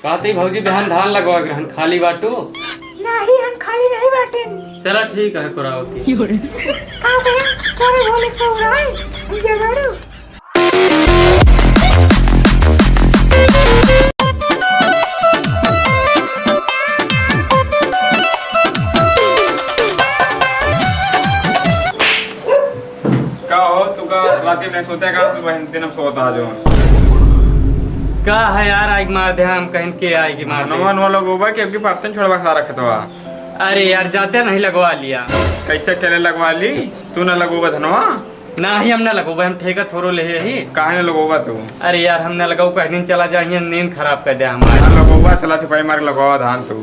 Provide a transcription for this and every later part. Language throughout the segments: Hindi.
कहते भौजी बहन धान लगवा ग्रहण खाली बाटू नहीं हम खाली नहीं बाटे। चला ठीक है करावती का भैया तोरे भोले चौराई हम जगाड़ू। का हो तू का रात में सोते का तू बहन दिन सोता जो का है यार आज मार दे हम कहीं के आएगी मार दे। नमन वाला गोबा के अबकी बर्तन छोड़वा खा रखत हुआ। अरे यार जाते नहीं लगवा लिया। कैसे केले लगवा ली तू न लगोगा धनवा ना ही हम न लगो हम ठेका थोड़ो ले ही। काहे न लगोगा तू अरे यार हम न लगाऊ कहीं दिन चला जाए नींद खराब कर दे हमारे। न लगोगा चला छुपाई मार लगवा धान तू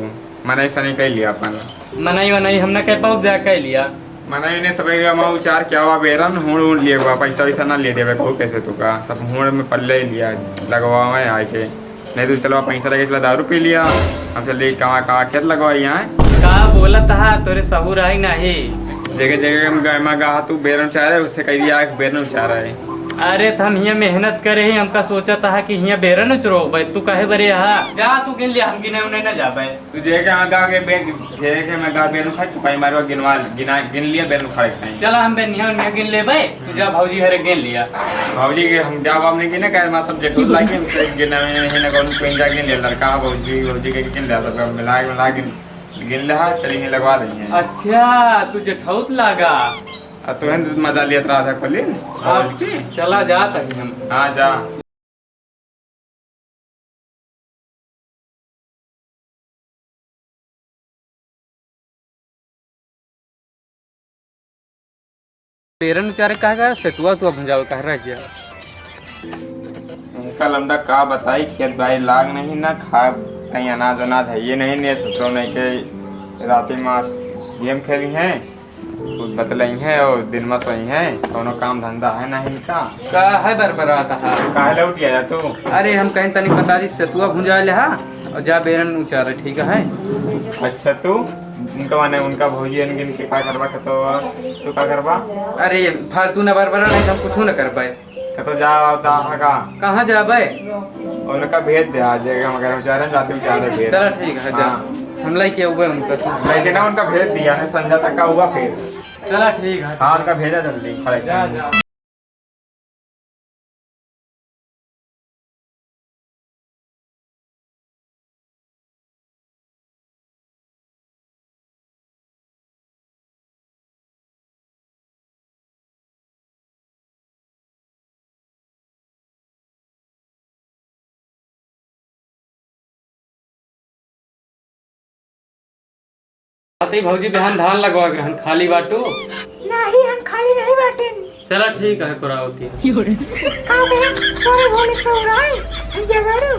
मने ऐसा नहीं कह लिया अपन मनाई हम न कह पाऊ दे कह लिया मने इन्हें सब उचार क्या हुआ बेरन हुड़ लिए हुआ पैसा वैसा ना ले देवे कहू कैसे तू का सब हुड़ में पल्ले ही लिया लगवा मैं आके नहीं तो चलो पैसा लगे चला दारू पी लिया अब चलिए कहाँ खेत लगवाई यहाँ का बोला था तोरे सहूर आई नहीं। जगह जगह में गा तू बेरन चाह रहे उससे कह दिया बेरन चाह रहा है। अरे तो हम यहाँ मेहनत करे ही हमका सोचा था कि यहाँ बेरन उचरो भाई तू कहे बरे यहाँ जा तू गिन लिया हम गिने उन्हें न जा पाए तू जगह गा के मैं गा बेरन खा चुपाई मारवा गिन लिया बेरन खा चला हम बेनिया गिन ले भाई तू जा भौजी हरे गिन लिया भाजी के हम जा हमने गिने का मैं सब जेठू लाके हमसे गिना नहीं ना कौन कोई जा गिन ले लड़का भौजी के गिन ले सब मिला गिन ले चलिए लगवा देंगे। अच्छा तू जेठौत लागा तू मजा लिया रहा था खोली चला जाता ही हम। हाँ जा बेरन उचारे कहा सेतुआ तू भंजाओ कह रहा गया उनका लमडा का बताई खेत भाई लाग नहीं ना खा कहीं अनाज वनाज है ये नहीं ससुरो नहीं के राती मास गेम खेली है कुछ बतलाई है और दिन में सोई है दोनों काम धंधा है नहीं इनका का है बरबराता है काहे लौट गया तू अरे हम कहीं तनी बता दी सेतुआ भुंजा ले हा और जा बेरन उचारे ठीक है। अच्छा तू उनका माने उनका भौजी गिन के का करवा तू का करवा अरे फालतू न बरबरा नहीं हम कुछ न कर पाए तो जा का कहाँ जा भाई उनका भेज दे आ जाएगा मगर उचारे जाते उचारे भेज चला ठीक है जा हम लाई के हुए उनका तू लेकिन ना उनका भेज दिया है संध्या तक का हुआ फिर चला ठीक है। हाँ उनका भेजा जल्दी जा जा भौजी बहन धान लगवा ग्रहण खाली बाटू नहीं हम खाली नहीं बाटे। चला ठीक है करावती का भैया तोरे भोले चौराई हम जगाड़ू।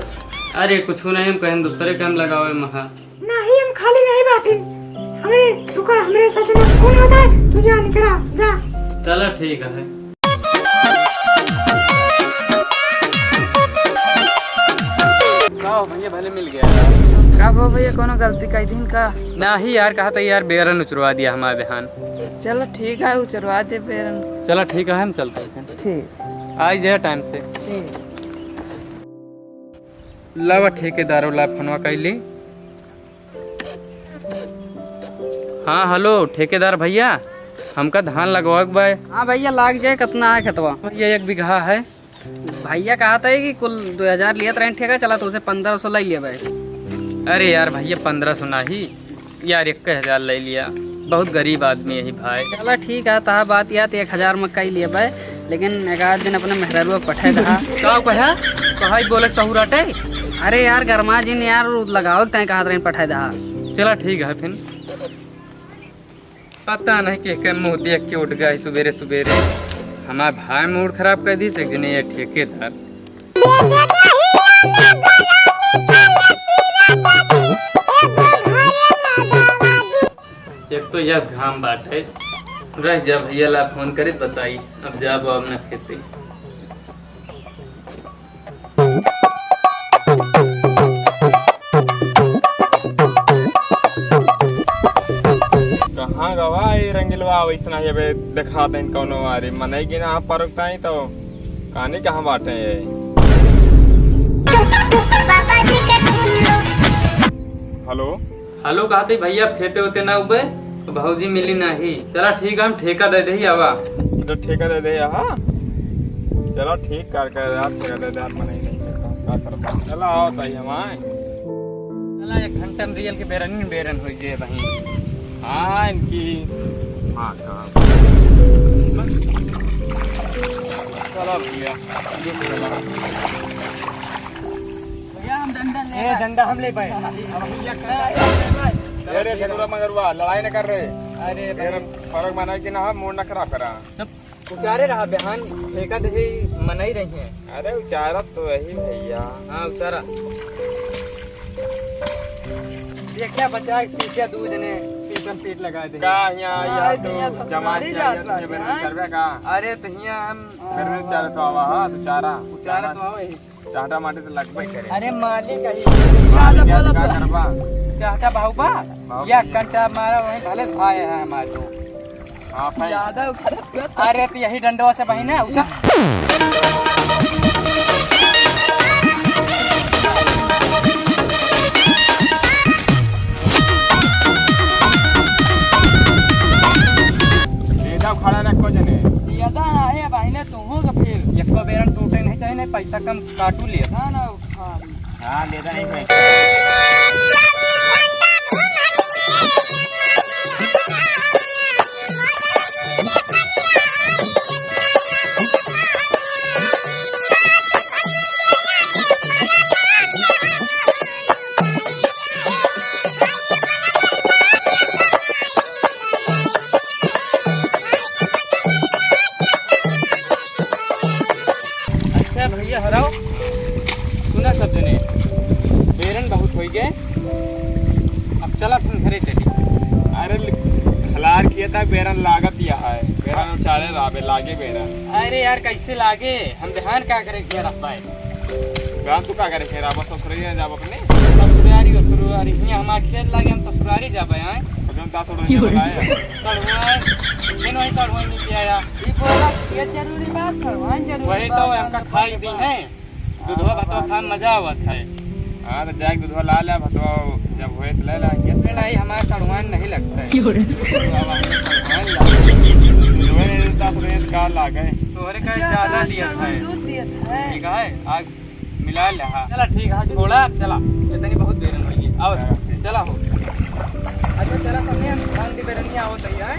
अरे कुछ नहीं हम कहीं दूसरे काम लगावे महा नहीं हम खाली नहीं बाटे। हमरे तू का हमरे सच में कौन होता है तू जा निकला जा। चला ठीक है। भैया भले मिल गया का भो भैया कोनो गलती कई दिन का ना ही यार कहा था यार बेरन उचरवा दिया हमारे बहन। चलो ठीक है उचरवा दे बेरन। चला ठीक है हम चलते हैं ठीक आई जाए टाइम से ठीक लावा ठेकेदार वाला फोनवा कैली। हाँ हेलो ठेकेदार भैया हमका धान लगवा भाई। हाँ भैया लाग जाए कितना है खतवा भैया 1 बीघा है। भैया कहा था कि कुल 2000 लिया था ठेका चला तो उसे 1500 ले लिया भाई। अरे यार भैया 1500 ना ही यार 1000 ले लिया बहुत गरीब आदमी यही भाई। चलो ठीक है तहा बात या तो 1000 में कई लिया भाई लेकिन एक आध दिन अपने मेहरारू पठे दहा का कहा कहा बोले सहुराटे। अरे यार गरमा जी ने यार लगाओ तय कहा रहे पठे दहा। चला ठीक है फिर पता नहीं कि मुँह देख के उठ गए सवेरे सवेरे हमारे भाई मूड खराब कर दी से ये ठेकेदार। एक तो यस घाम बात है रह जा भैया ला फोन करे बताई अब जाब अब न खेती कहाँ गवा ये रंगीलवा वैसा देखा दें कौनो अरे मने की ना पर तो कहानी कहाँ बाटे पापा जी के हेलो कहते भैया फेते होते ना उबे तो भौजी मिली नहीं। चला ठीक है हम ठेका दे दे आवा। तो ठेका दे दे हाँ चलो ठीक कर आप ठेका दे दे आप मना ही नहीं करता क्या करता। चलो आओ ताई हम आए। चला 1 घंटा में रियल के बेरन हो गए वहीं। हाँ इनकी माँ का चलो भैया भैया हम डंडा ले ए डंडा हम ले पाए। अरे फेरुआ मगरुआ लड़ाई न कर रहे। अरे फिर फर्क माना कि ना मूड न खराब करा। उचारे रहा बहन ठेका दे मना ही रही है। अरे उचारा तो वही भैया। हाँ उचारा ये क्या बचा पीछे दूध ने पीछन पीट लगा दे का यहाँ तो जमा सर्वे का। अरे तो यहाँ हम फिर भी चारा तो आवा हाँ तो चारा उचारा तो आओ चाटा माटी तो लगभग करे। अरे मालिक क्या करबा चाहता बाहुबा या कंटा मारा वही भले भाई है हमारे तो। हाँ भाई ज्यादा अरे तो यही डंडवा से बहिना उठा। खड़ा रखो जने ज्यादा है बहिने तुम हो फिर एक बेरन टूटे नहीं चाहिए नहीं पैसा कम काटू लिया था ना। हाँ ले रहा है भैया हराओ सुना सब जने बेरन बहुत हो गए। अब चला फिर घरे चली। अरे हलार किया था बेरन लागत दिया है बेरन उचारे राबे लागे बेरन। अरे यार कैसे लागे हम ध्यान क्या करे घेर पाए गान तू का करे खेरा बस ससुरारी जाब अपने ससुरारी हियां हमार खेत लागे हम ससुरारी जाबे हैं। अजन ता छोड़ दे लगाए तड़वाए इन वही तड़वाए नहीं आया ये बोला ये जरूरी बात करवाएं जरूरी वही तो हमका खाई दी है दूधवा भातवा खा मजा आवत है। हाँ तो जाके दूधवा ला लिया भतवा जब हुए तो ले लाएंगे। नहीं हमारा तड़वान नहीं लगता है। दूधवा ने देता तो कार ला गए तोहरे का ज्यादा दिया था दूध दिया था ठीक है आग मिला ले। चला ठीक है छोड़ा चला इतनी बहुत देर हुई आओ चला हो। अच्छा चला पहले हम धान की बेरनी आओ तैयार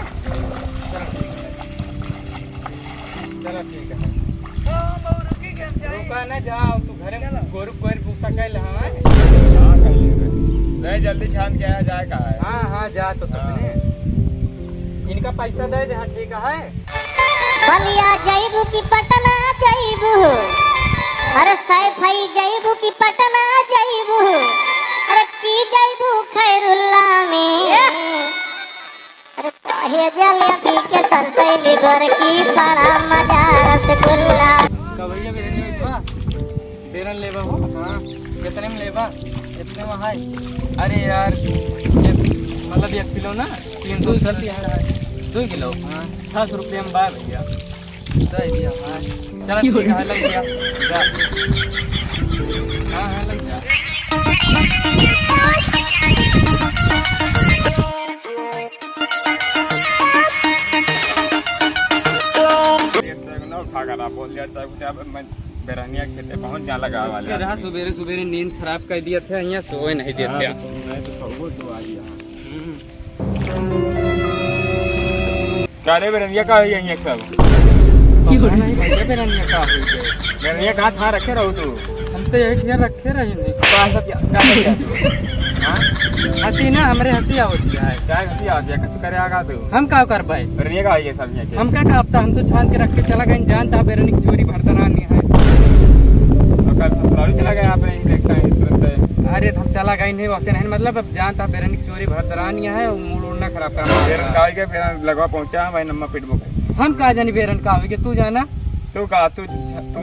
चलो ठीक है। रुका ना जाओ तू घरे गोरु कोर पूछा कैल हाँ नहीं जल्दी छान के आया जाए का है। हाँ हाँ जा तो सबने इनका पैसा दे दे। हाँ ठीक है बलिया जाइबू की पटना जाइबू अरे सैफई जाइबू की पटना जाइबू अरे की जाइबू खैरुल्ला में अरे काहे जलेबी के तरसैली घर की बड़ा मजा रसगुल्ला। कभैया बेरनी में छुआ बेरन लेबा हो। हाँ कितने में लेबा इतने में है। अरे यार मतलब 1 किलो ना 300 चल दिया है 2 किलो। हाँ 10 रुपये में बा भैया दे दिया। हाँ चलो ठीक है लग गया जा। हाँ हाँ लग जा। उठा कर बोल दिया बेरनिया खेते पहुंच जा लगा वाले रहा सुबेरे सुबेरे नींद खराब कर दिया था यहाँ सोए नहीं देते। कारे बेरनिया का है यही सब बेरनिया का बेरनिया कहाँ था रखे रहो तू। हम तो यही ठिया रखे रहे हंसी ना हमारे हंसी आवती है। क्या हंसी आ गया कुछ करे आगा तू। हम का कर पाए बेरनिया का है सब यहाँ हम क्या कापता हम तो छान के रख के चला गए जानता बेरनी की चोरी भरदरा नहीं है। कल ससुराली चला गया आप नहीं देखता है तुरंत। अरे हम चला गए नहीं वैसे नहीं मतलब अब जानता बेरनी की चोरी भरदरा नहीं है मूड उड़ना खराब बेरन कर। का के फिर लगवा पहुंचा भाई नम्मा पिट बुक हम कहा जानी बेरन का होगी तू जाना तू का तू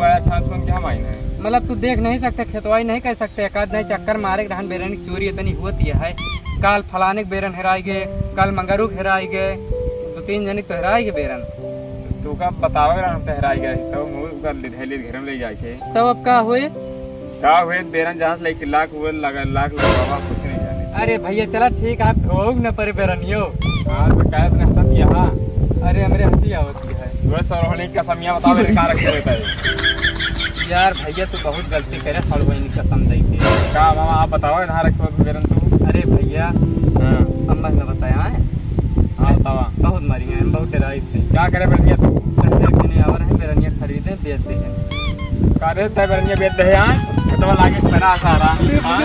आया छान सुन के हम आए हैं। मतलब तू देख नहीं सकते खेतवाई नहीं कह सकते एकाध नहीं चक्कर मारे रहन बेरन की चोरी इतनी होती है। कल फलाने बेरन हेराई गए कल मंगरू हेराई गए 2-3 जनी तो हेराई गए बेरन। तू का बतावे हम ठहराई गए तो मुंह कर लिधेली घर में ले जाए थे तब अब का हुए का हुए बेरन जहां से लेके लाख हुए लगा लाख लगा कुछ नहीं जाने अरे भैया चला ठीक आप ढोग न परे बेरनियो। हाँ तो क्या इतने हंसा किया हाँ अरे हमरे हंसी आवती है वह सरोहनी का समिया बताओ मेरे कार रखे रहता है यार। भैया तू बहुत गलती करे सड़वनी कसम दई के। का मामा आप बताओ यहाँ रखे हो बेरन तू अरे भैया हाँ अम्मा ने बताया है हाँ बतावा बहुत मरी हैं बहुत राई थे। क्या करे बेरनिया तू कहने आवर है बेरनिया खरीदे बेचते हैं। का रे तय बेरनिया बेच दे यहाँ मतलब लागे पड़ा सारा हाँ